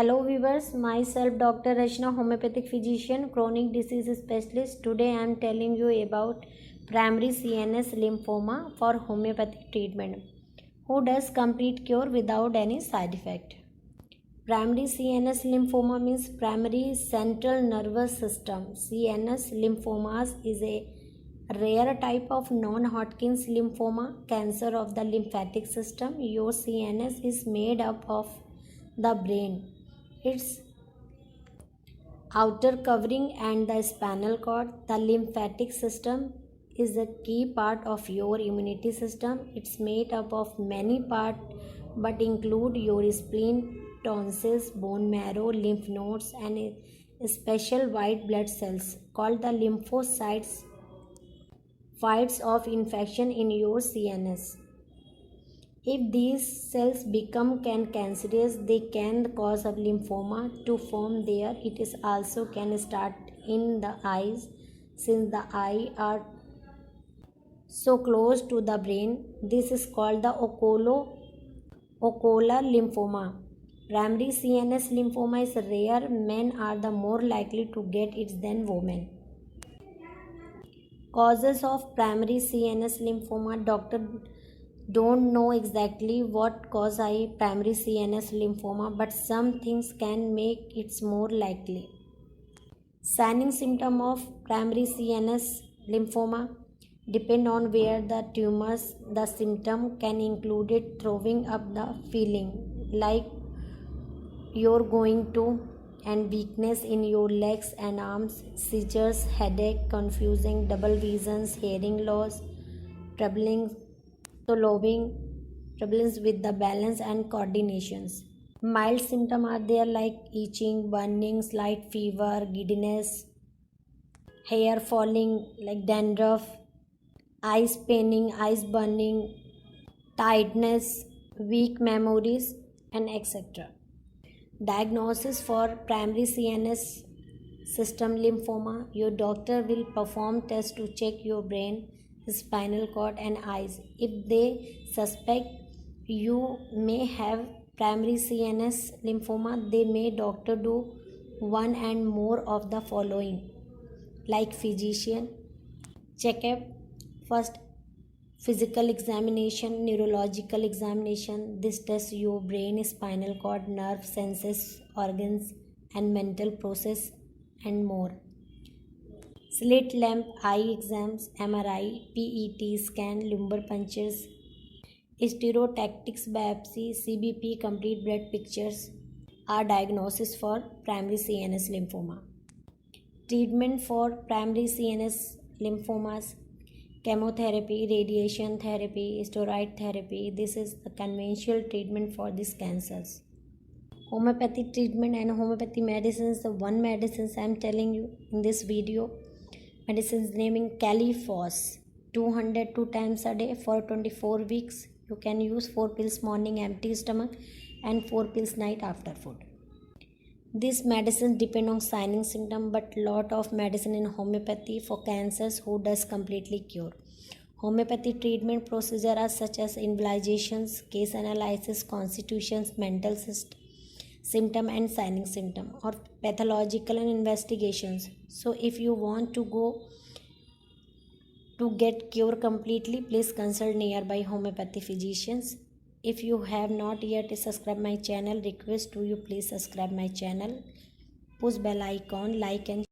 Hello viewers, myself Dr. Rachna, homeopathic physician, chronic disease specialist. Today I am telling you about primary CNS lymphoma for homeopathic treatment. Who does complete cure without any side effect? Primary CNS lymphoma means primary central nervous system. CNS lymphomas is a rare type of non-Hodgkin's lymphoma, cancer of the lymphatic system. Your CNS is made up of the brain, its outer covering, and the spinal cord. The lymphatic system is a key part of your immunity system. It's made up of many parts but include your spleen, tonsils, bone marrow, lymph nodes, and a special white blood cells called the lymphocytes fights off infection in your CNS. If these cells become cancerous, they can cause a lymphoma to form there. It is also can start in the eyes, since the eye are so close to the brain. This is called the ocular lymphoma. Primary CNS lymphoma is rare. Men are the more likely to get it than women. Causes of primary CNS lymphoma. Doctor don't know exactly what cause a primary CNS lymphoma, but some things can make it more likely. Signing symptom of primary CNS lymphoma depend on where the tumors. The symptom can include it throwing up the feeling like you're going to, and weakness in your legs and arms, seizures, headache, confusing, double visions, hearing loss, troubling swallowing, problems with the balance and coordinations. Mild symptoms are there like itching, burning, slight fever, giddiness, hair falling like dandruff, eyes paining, eyes burning, tiredness, weak memories, and etc. Diagnosis for primary CNS system lymphoma. Your doctor will perform tests to check your brain, spinal cord, and eyes. If they suspect you may have primary CNS lymphoma, they may doctor do one and more of the following, like physician checkup. First, physical examination, neurological examination. This tests your brain, spinal cord, nerve, senses, organs, and mental process, and more. Slit lamp eye exams, MRI, PET scan, lumbar punctures, stereotactics biopsy, CBP complete blood pictures are diagnosis for primary CNS lymphoma. Treatment for primary CNS lymphomas: chemotherapy, radiation therapy, steroid therapy. This is the conventional treatment for these cancers. Homeopathic treatment and homeopathy medicines. The one medicines I am telling you in this video, medicines naming Califos, 202 times a day for 24 weeks. You can use 4 pills morning empty stomach and 4 pills night after food. These medicines depend on signing symptom, but lot of medicine in homeopathy for cancers who does completely cure. Homeopathy treatment procedure are such as invalidations, case analysis, constitutions, mental symptom and signing symptom, or pathological and investigations. So if you want to go to get cure completely, please consult nearby homeopathy physicians. If you have not yet subscribed my channel, request to you please subscribe my channel, push bell icon, like and